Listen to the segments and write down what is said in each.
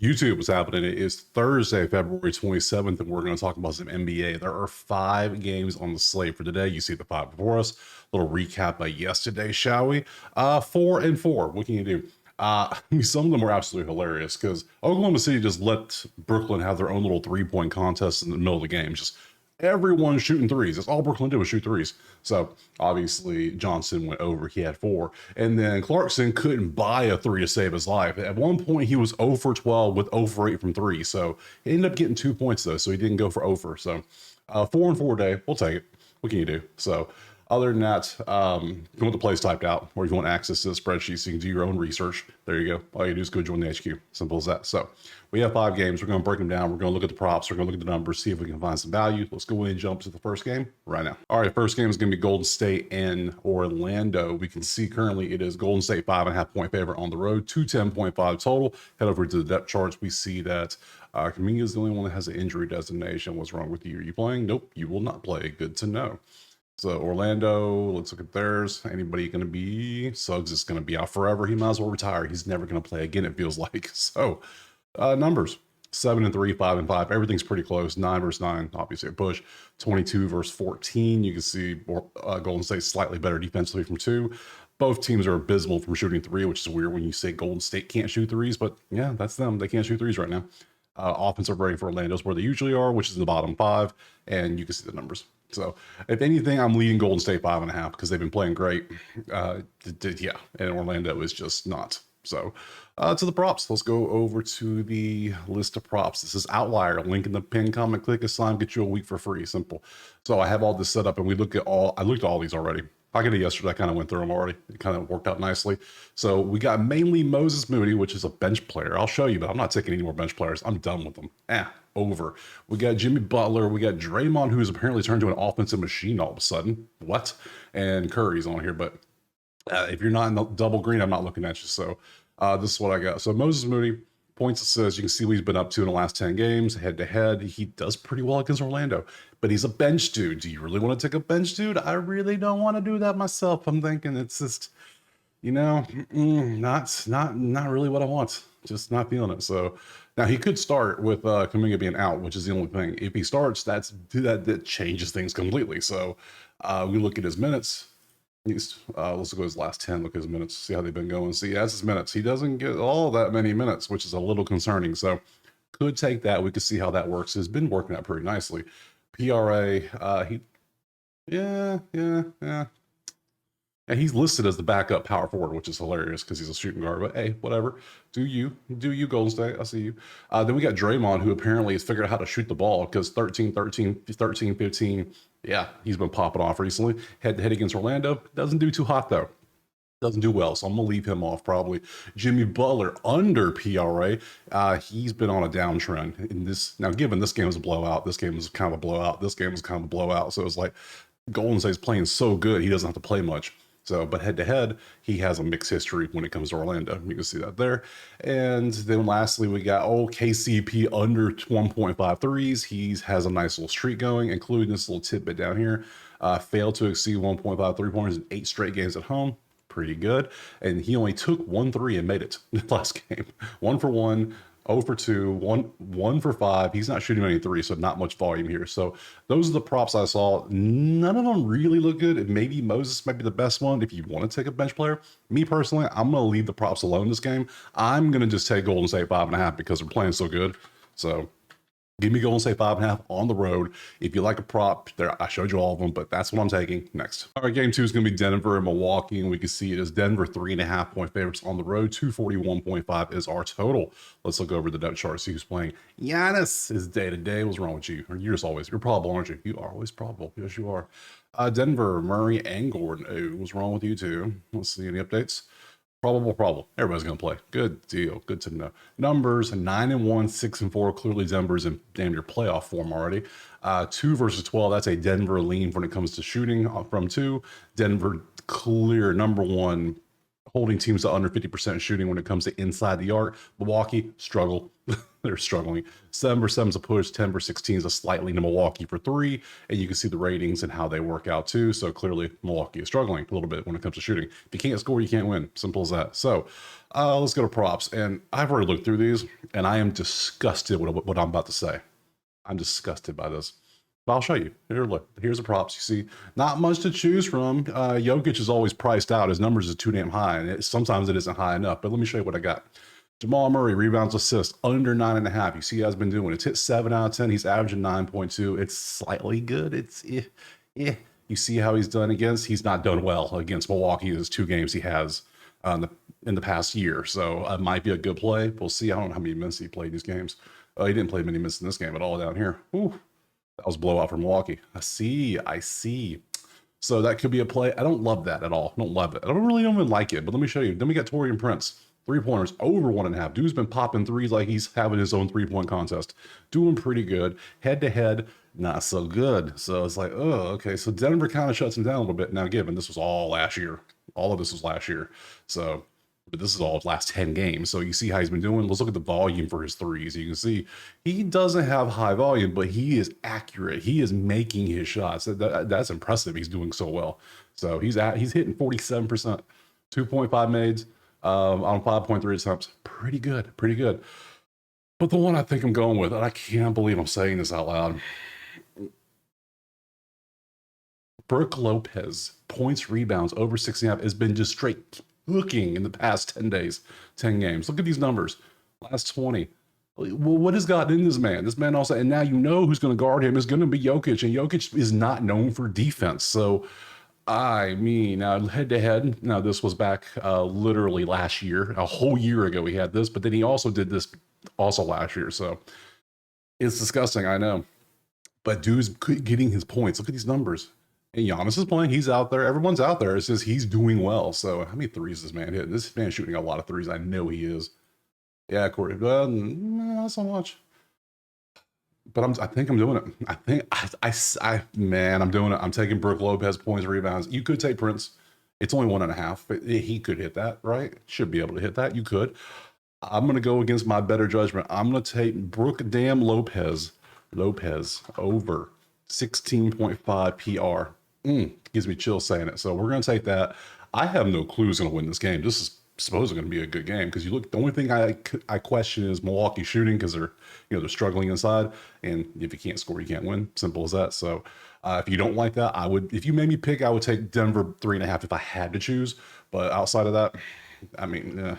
YouTube was happening. It is Thursday, February 27th, and we're going to talk about some NBA. There are 5 games on the slate for today. You see the 5 before us. A little recap of yesterday, shall we? 4 and 4. What can you do? Some of them were absolutely hilarious because Oklahoma City just let Brooklyn have their own little 3-point contest in the middle of the game. Just everyone shooting threes. That's all Brooklyn did was shoot threes. So obviously Johnson went over. He had 4. And then Clarkson couldn't buy a 3 to save his life. At one point, he was 0 for 12 with 0 for 8 from 3. So he ended up getting 2 points, though. So he didn't go for 0 for. So 4 and 4 day. We'll take it. What can you do? So other than that, if you want the plays typed out, or if you want access to the spreadsheet so you can do your own research, there you go. All you do is go join the HQ. Simple as that. So we have 5 games. We're going to break them down. We're going to look at the props. We're going to look at the numbers, see if we can find some value. Let's go ahead and jump to the first game right now. All right, first game is going to be Golden State and Orlando. We can see currently it is Golden State 5.5 point favorite on the road, 210.5 total. Head over to the depth charts. We see that Kuminga is the only one that has an injury designation. What's wrong with you? Are you playing? Nope, you will not play. Good to know. So Orlando, let's look at theirs. Anybody going to be? Suggs is going to be out forever. He might as well retire. He's never going to play again, it feels like. So numbers, 7 and 3, 5 and 5. Everything's pretty close. 9 versus 9, obviously a push. 22 versus 14. You can see Golden State slightly better defensively from 2. Both teams are abysmal from shooting 3, which is weird when you say Golden State can't shoot threes. But yeah, that's them. They can't shoot threes right now. Offensive rating for Orlando is where they usually are, which is the bottom 5. And you can see the numbers. So if anything, I'm leading Golden State 5.5 because they've been playing great. Yeah, and Orlando is just not. So to the props, let's go over to the list of props. This is Outlier. Link in the pin comment. Click a sign, get you a week for free. Simple. So I have all this set up, and I looked at all these already. I did it yesterday. I kind of went through them already. It kind of worked out nicely. So we got mainly Moses Moody, which is a bench player. I'll show you, but I'm not taking any more bench players. I'm done with them. Over. We got Jimmy Butler. We got Draymond, who's apparently turned to an offensive machine all of a sudden. What? And Curry's on here, but if you're not in the double green, I'm not looking at you. So this is what I got. So Moses Moody, points assists. You can see what he's been up to in the last 10 games, head to head. He does pretty well against Orlando, but he's a bench dude. Do you really want to take a bench dude? I really don't want to do that myself. I'm thinking it's just, not really what I want. Just not feeling it. So now he could start with Kuminga being out, which is the only thing. If he starts, that changes things completely. So we look at his minutes. Let's go his last 10, look at his minutes, see how they've been going. See, that's his minutes. He doesn't get all that many minutes, which is a little concerning. So could take that. We could see how that works. It's been working out pretty nicely. PRA, yeah. And he's listed as the backup power forward, which is hilarious because he's a shooting guard. But hey, whatever. Do you, Golden State? I see you. Then we got Draymond, who apparently has figured out how to shoot the ball because 13, 15. Yeah, he's been popping off recently. Head to head against Orlando. Doesn't do too hot, though. Doesn't do well, so I'm going to leave him off probably. Jimmy Butler under PRA. He's been on a downtrend. Now, given this game was a blowout, this game was kind of a blowout, this game was kind of a blowout. So it's like Golden State's playing so good, he doesn't have to play much. So, but head to head, he has a mixed history when it comes to Orlando. You can see that there. And then lastly, we got KCP under 1.5 threes. He has a nice little streak going, including this little tidbit down here. Failed to exceed 1.5 3-pointers in 8 straight games at home. Pretty good. And he only took 1 3 and made it last game. 1 for 1. 0 for 2, 1 for 5. He's not shooting any 3, so not much volume here. So those are the props I saw. None of them really look good. Maybe Moses might be the best one if you want to take a bench player. Me personally, I'm going to leave the props alone this game. I'm going to just take Golden State 5.5 because they're playing so good. So give me Golden State 5.5 on the road. If you like a prop, there I showed you all of them, but that's what I'm taking next. All right, game 2 is going to be Denver and Milwaukee, and we can see it as Denver 3.5 point favorites on the road. 241.5 is our total. Let's look over the depth chart, see who's playing. Giannis is day to day. What's wrong with you? Or you're probable, aren't you? You are always probable. Yes, you are. Denver, Murray, and Gordon. Oh, what's wrong with you two? Let's see any updates. Probable. Everybody's going to play. Good deal. Good to know. Numbers 9-1, 6-4. Clearly, Denver's in damn near playoff form already. 2 versus 12. That's a Denver lean when it comes to shooting from 2. Denver clear number 1 holding teams to under 50% shooting when it comes to inside the arc. Milwaukee struggle. They're struggling. 7 for 7 is a push, 10 for 16 is a slight lean to Milwaukee for 3. And you can see the ratings and how they work out too. So clearly Milwaukee is struggling a little bit when it comes to shooting. If you can't score, you can't win. Simple as that. So let's go to props. And I've already looked through these and I am disgusted with what I'm about to say. I'm disgusted by this. But I'll show you. Here, look. Here's the props. You see, not much to choose from. Jokic is always priced out. His numbers is too damn high, and sometimes it isn't high enough. But let me show you what I got. Jamal Murray, rebounds, assists, under 9.5. You see how he's been doing. It's hit 7 out of 10. He's averaging 9.2. It's slightly good. It's You see how he's done against. He's not done well against Milwaukee. There's 2 games he has in the past year. So it might be a good play. We'll see. I don't know how many minutes he played these games. He didn't play many minutes in this game at all down here. Ooh. That was blowout for Milwaukee. I see. So that could be a play. I don't love that at all. I don't love it. I don't even like it. But let me show you. Then we got Taurean Prince. 3-pointers over 1.5. Dude's been popping threes like he's having his own 3-point contest. Doing pretty good. Head to head, not so good. So it's like, oh, okay. So Denver kind of shuts him down a little bit. Now, given this was all last year. All of this was last year. So, but this is all last 10 games. So you see how he's been doing. Let's look at the volume for his threes. You can see he doesn't have high volume, but he is accurate. He is making his shots. That's impressive. He's doing so well. So he's hitting 47%, 2.5 mades on 5.3 attempts. Pretty good. But the one I think I'm going with, and I can't believe I'm saying this out loud. Brook Lopez, points, rebounds, over 6.5, has been just straight looking in the past 10 days, 10 games. Look at these numbers. Last 20. Well, what has gotten in this man? This man also, and now you know who's going to guard him is going to be Jokic, and Jokic is not known for defense. So, I mean, head to head, now this was back literally last year, a whole year ago he had this, but then he also did this also last year. So, it's disgusting, I know. But dude's getting his points. Look at these numbers. And Giannis is playing. He's out there. Everyone's out there. It's just he's doing well. So how many threes is this man hitting? This man's shooting a lot of threes. I know he is. Yeah, Corey. Well, not so much. But I think I'm doing it. I'm doing it. I'm taking Brook Lopez, points, rebounds. You could take Prince. It's only 1.5. But he could hit that, right? Should be able to hit that. You could. I'm going to go against my better judgment. I'm going to take Brook Lopez over 16.5 PR. Gives me chills saying it. So we're going to take that. I have no clue who's going to win this game. This is supposedly going to be a good game because you look. The only thing I question is Milwaukee shooting because they're struggling inside, and if you can't score, you can't win. Simple as that. So if you don't like that, I would. If you made me pick, I would take Denver 3.5 if I had to choose. But outside of that, I mean,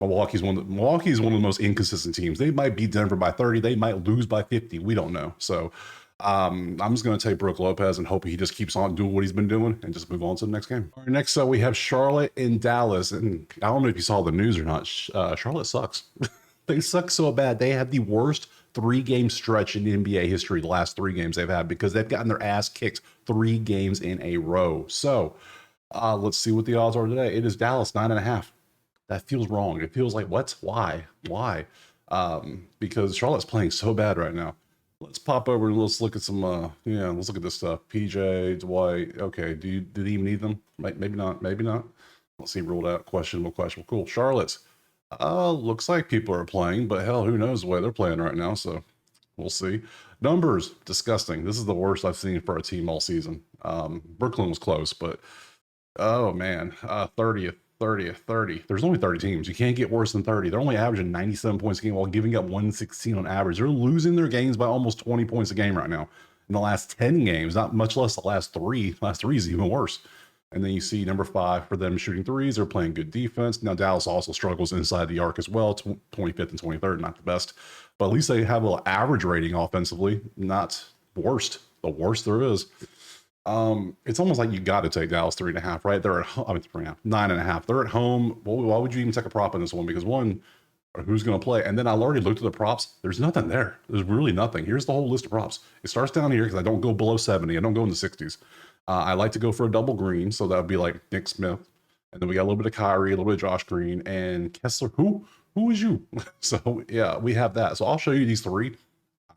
Milwaukee's one of the most inconsistent teams. They might beat Denver by 30. They might lose by 50. We don't know. So. I'm just going to take Brook Lopez and hope he just keeps on doing what he's been doing and just move on to the next game. All right, next up, we have Charlotte and Dallas. And I don't know if you saw the news or not. Charlotte sucks. They suck so bad. They have the worst 3-game stretch in NBA history, the last 3 games they've had, because they've gotten their ass kicked 3 games in a row. So let's see what the odds are today. It is Dallas 9.5. That feels wrong. It feels like, what? Why? Because Charlotte's playing so bad right now. Let's pop over and let's look at some, let's look at this stuff. PJ, Dwight. Okay, did he even need them? Maybe not. Let's see, ruled out. Questionable. Cool. Charlotte's. Looks like people are playing, but hell, who knows the way they're playing right now, so we'll see. Numbers, disgusting. This is the worst I've seen for a team all season. Brooklyn was close, but, oh man, 30th. There's only 30 teams. You can't get worse than 30. They're only averaging 97 points a game while giving up 116 on average. They're losing their games by almost 20 points a game right now. In the last 10 games, not much less the last 3. Last 3 is even worse. And then you see number 5 for them shooting threes. They're playing good defense. Now Dallas also struggles inside the arc as well. 25th and 23rd, not the best. But at least they have an average rating offensively. Not worst. The worst there is. It's almost like you got to take Dallas 3.5, right? They're at home. 3.5, 9.5. They're at home. Well, why would you even take a prop on this one? Because one, who's going to play? And then I already looked at the props. There's nothing there. There's really nothing. Here's the whole list of props. It starts down here because I don't go below 70. I don't go in the 60s. I like to go for a double green, so that would be like Nick Smith, and then we got a little bit of Kyrie, a little bit of Josh Green, and Kessler. Who is you? So yeah, we have that. So I'll show you these 3.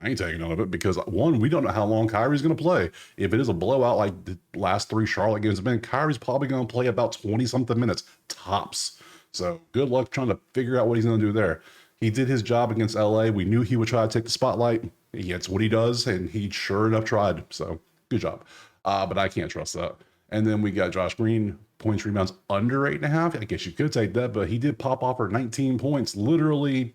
I ain't taking none of it because one, we don't know how long Kyrie's going to play. If it is a blowout like the last 3 Charlotte games have been, Kyrie's probably going to play about 20 something minutes tops. So good luck trying to figure out what he's going to do there. He did his job against LA. We knew he would try to take the spotlight. It's what he does, and he sure enough tried. So good job. But I can't trust that. And then we got Josh Green, points, rebounds under 8.5. I guess you could take that, but he did pop off for 19 points literally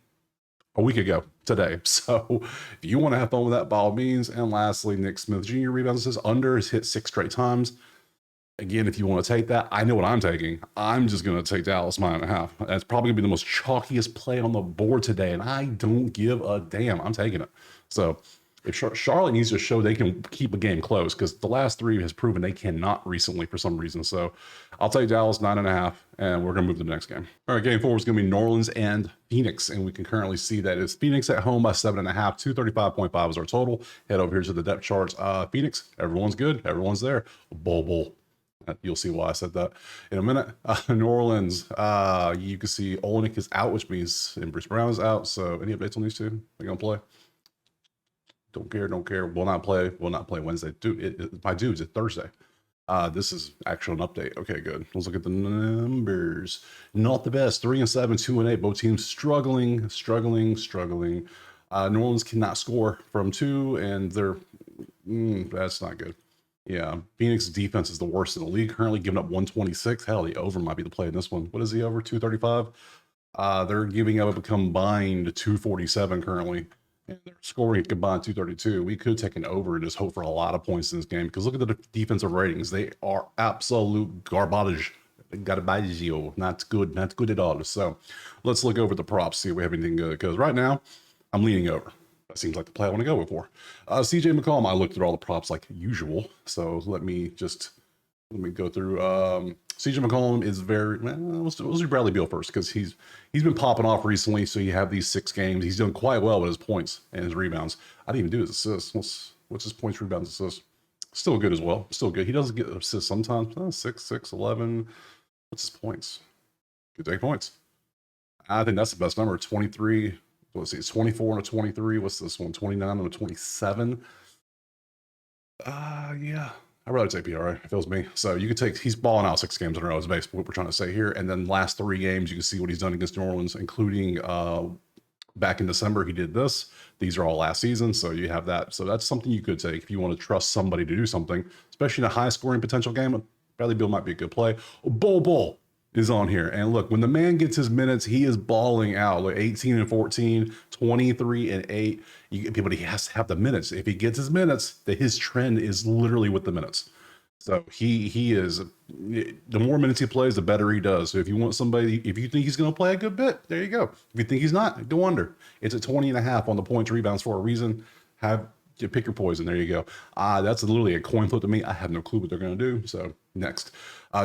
a week ago today. So if you want to have fun with that, by all means. And lastly, Nick Smith Jr. rebounds says under has hit 6 straight times. Again, if you want to take that, I know what I'm taking. I'm just going to take Dallas -9.5. That's probably going to be the most chalkiest play on the board today, and I don't give a damn. I'm taking it. So if Charlotte needs to show they can keep a game close, because the last 3 has proven they cannot recently for some reason. So I'll take Dallas 9.5, and we're going to move to the next game. All right, game 4 is going to be New Orleans and Phoenix, and we can currently see that it's Phoenix at home by 7.5. 235.5 is our total. Head over here to the depth charts. Phoenix, everyone's good. Everyone's there. Bull. You'll see why I said that in a minute. New Orleans, you can see Olenek is out, which means and Bruce Brown is out. So any updates on these two? They're going to play? Don't care. Will not play Wednesday. Dude, my dudes, it's Thursday. This is actually an update. Okay, good. Let's look at the numbers. Not the best. 3-7, 2-8. Both teams struggling. New Orleans cannot score from 2, and they're that's not good. Yeah, Phoenix defense is the worst in the league currently, giving up 126. Hell, the over might be the play in this one. What is the over? 235. They're giving up a combined 247 currently. And they're scoring combined 232. We could take an over and just hope for a lot of points in this game because look at the defensive ratings. They are absolute garbage. Not good at all. So let's look over the props, see if we have anything good. Because right now, I'm leaning over. That seems like the play I want to go for. CJ McCollum, I looked at all the props like usual. So let me go through. CJ McCollum is very. Let's do Bradley Beal first because he's been popping off recently. So you have these 6 games. He's doing quite well with his points and his rebounds. I didn't even do his assists. What's his points, rebounds, assists? Still good as well. Still good. He doesn't get assists sometimes. 6, 11. What's his points? Good take points. I think that's the best number. 23. Let's see. It's 24 and a 23. What's this one? 29 and a 27. Yeah. I'd rather take PRA. It feels me. So you could take, he's balling out 6 games in a row is basically what we're trying to say here. And then last 3 games, you can see what he's done against New Orleans, including back in December, he did this. These are all last season. So you have that. So that's something you could take if you want to trust somebody to do something, especially in a high scoring potential game. Bradley Beal might be a good play. Bull is on here. And look, when the man gets his minutes, he is balling out. Like 18 and 14, 23 and 8. But he has to have the minutes. If he gets his minutes, his trend is literally with the minutes. So he is, the more minutes he plays, the better he does. So if you want somebody, if you think he's going to play a good bit, there you go. If you think he's not, go under. It's at 20.5 on the points, rebounds for a reason. Pick your poison. There you go. That's literally a coin flip to me. I have no clue what they're going to do. So next,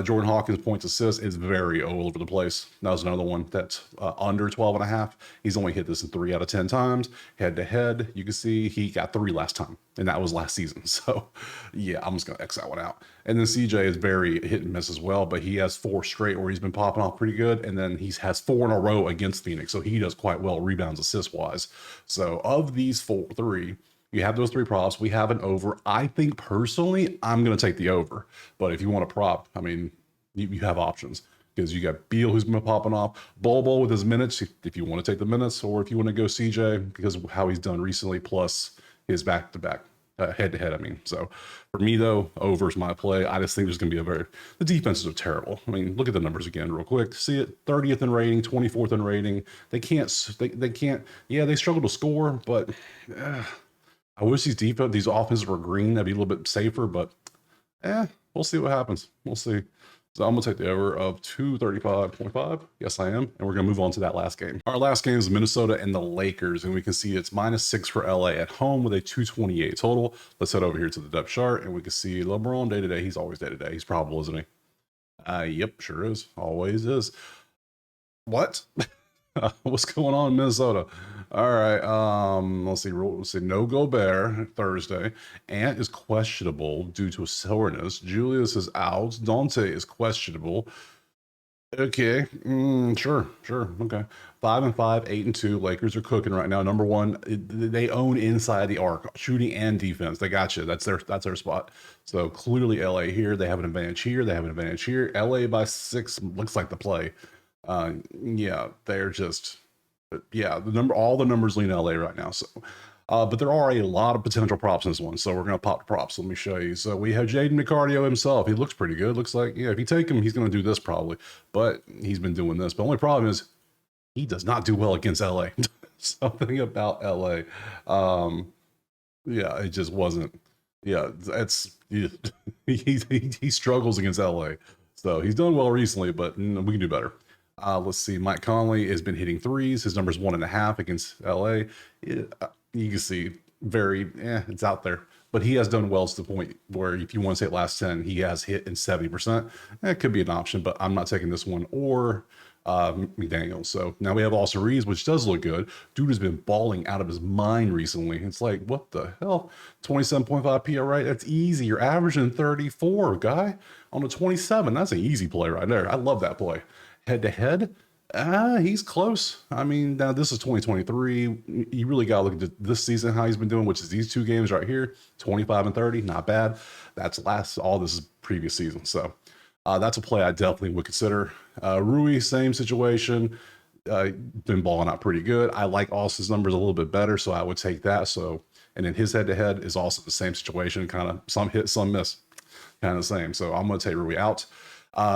Jordan Hawkins points assist is very all over the place. That was another one that's under 12.5. He's only hit this in 3 out of 10 times. Head to head, you can see he got 3 last time, and that was last season. So yeah, I'm just going to X that one out. And then CJ is very hit and miss as well, but he has 4 straight where he's been popping off pretty good. And then he has 4 in a row against Phoenix. So he does quite well rebounds assist wise. So of these 3, you have those 3 props. We have an over. I think personally, I'm going to take the over. But if you want a prop, I mean, you have options because you got Beal who's been popping off, Bol with his minutes. If you want to take the minutes, or if you want to go CJ because of how he's done recently, plus his back-to-back, head-to-head. I mean, so for me though, over is my play. I just think there's going to be the defenses are terrible. I mean, look at the numbers again real quick. See it, 30th in rating, 24th in rating. They can't. Yeah, they struggle to score, but. I wish these offenses were green. That'd be a little bit safer, but we'll see what happens. We'll see. So I'm going to take the over of 235.5. Yes, I am. And we're going to move on to that last game. Our last game is Minnesota and the Lakers, and we can see it's -6 for LA at home with a 228 total. Let's head over here to the depth chart, and we can see LeBron day-to-day. He's always day-to-day. He's probable, isn't he? Yep, sure is. Always is. What? What's going on in Minnesota? All right. Let's see. No Gobert Thursday. Ant is questionable due to a soreness. Julius is out. Dante is questionable. Okay, sure, okay. 5-5, 8-2. Lakers are cooking right now. Number one, they own inside the arc, shooting and defense. They got you. That's their spot. So clearly, LA here. They have an advantage here. They have an advantage here. LA by 6 looks like the play. Yeah, they're just yeah. All the numbers lean LA right now. So but there are a lot of potential props in this one, so we're going to pop the props. Let me show you. So we have Jaden McCardio himself. He looks pretty good. Looks like, yeah, if you take him, he's going to do this probably. But he's been doing this. But the only problem is he does not do well against LA. Something about LA. Yeah, it just wasn't. Yeah, that's he struggles against LA. So he's done well recently, but we can do better. Let's see. Mike Conley has been hitting threes. His number's 1.5 against LA. You can see it's out there. But he has done well to the point where if you want to say last 10, he has hit in 70%. That could be an option, but I'm not taking this one or McDaniel. So now we have Austin Reeves, which does look good. Dude has been balling out of his mind recently. It's like, what the hell? 27.5 PRA, that's easy. You're averaging 34, guy, on a 27. That's an easy play right there. I love that play. Head to head, he's close. I mean, now this is 2023. You really got to look at this season, how he's been doing, which is these two games right here, 25 and 30, not bad. That's all this is previous season. So that's a play I definitely would consider. Rui, same situation. Been balling out pretty good. I like Austin's numbers a little bit better, so I would take that. So, and then his head to head is also the same situation, kind of some hit, some miss, kind of the same. So I'm going to take Rui out.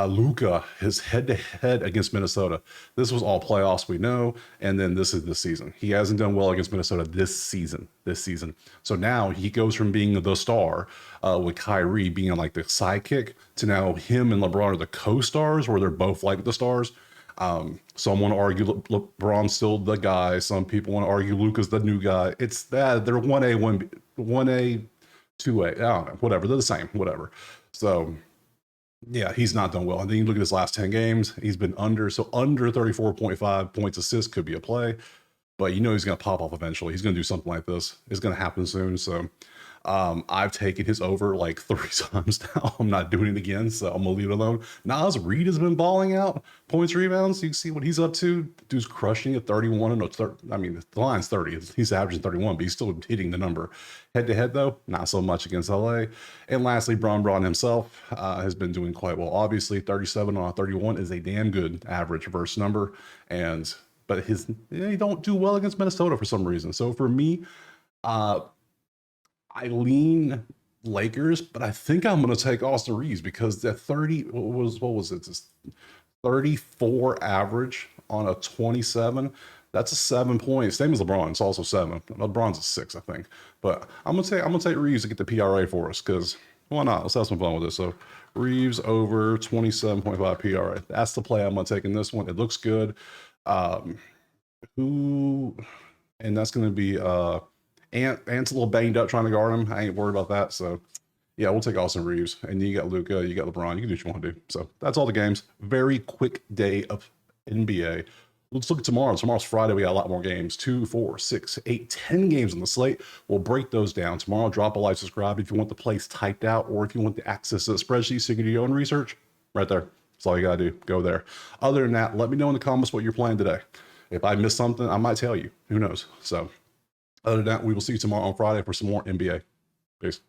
Luka, his head-to-head against Minnesota. This was all playoffs, we know, and then this is this season. He hasn't done well against Minnesota this season. So now he goes from being the star with Kyrie being like the sidekick to now him and LeBron are the co-stars, where they're both like the stars. Some want to argue LeBron's still the guy. Some people want to argue Luka's the new guy. It's that they're 1A, 1A, 2A. I don't know, whatever. They're the same, whatever. So yeah, he's not done well. And then you look at his last 10 games, he's been under 34.5 points assists could be a play, but you know he's going to pop off eventually. He's going to do something like this. It's going to happen soon. So I've taken his over like 3 times now. I'm not doing it again, so I'm gonna leave it alone. Nas Reed has been balling out points, rebounds. You can see what he's up to. Dude's crushing at 31 and I mean, the line's 30. He's averaging 31, but he's still hitting the number. Head to head though, not so much against LA. And lastly, Braun himself has been doing quite well. Obviously, 37 on a 31 is a damn good average versus number, but he don't do well against Minnesota for some reason. So for me, I lean Lakers, but I think I'm going to take Austin Reeves because that 30 what was it? This 34 average on a 27. That's a 7 point. Same as LeBron. It's also 7. LeBron's a 6, I think. But I'm gonna take Reeves to get the PRA for us because why not? Let's have some fun with this. So Reeves over 27.5 PRA. That's the play I'm gonna take in this one. It looks good. Um, who and that's gonna be Ant's a little banged up trying to guard him. I ain't worried about that. So, yeah, we'll take Austin Reeves. And you got Luka, you got LeBron. You can do what you want to do. So, that's all the games. Very quick day of NBA. Let's look at tomorrow. Tomorrow's Friday. We got a lot more games. 2, 4, 6, 8, 10 games on the slate. We'll break those down. Tomorrow, drop a like, subscribe if you want the place typed out or if you want the access to the spreadsheet so you can do your own research. Right there. That's all you got to do. Go there. Other than that, let me know in the comments what you're playing today. If I missed something, I might tell you. Who knows? So, other than that, we will see you tomorrow on Friday for some more NBA. Peace.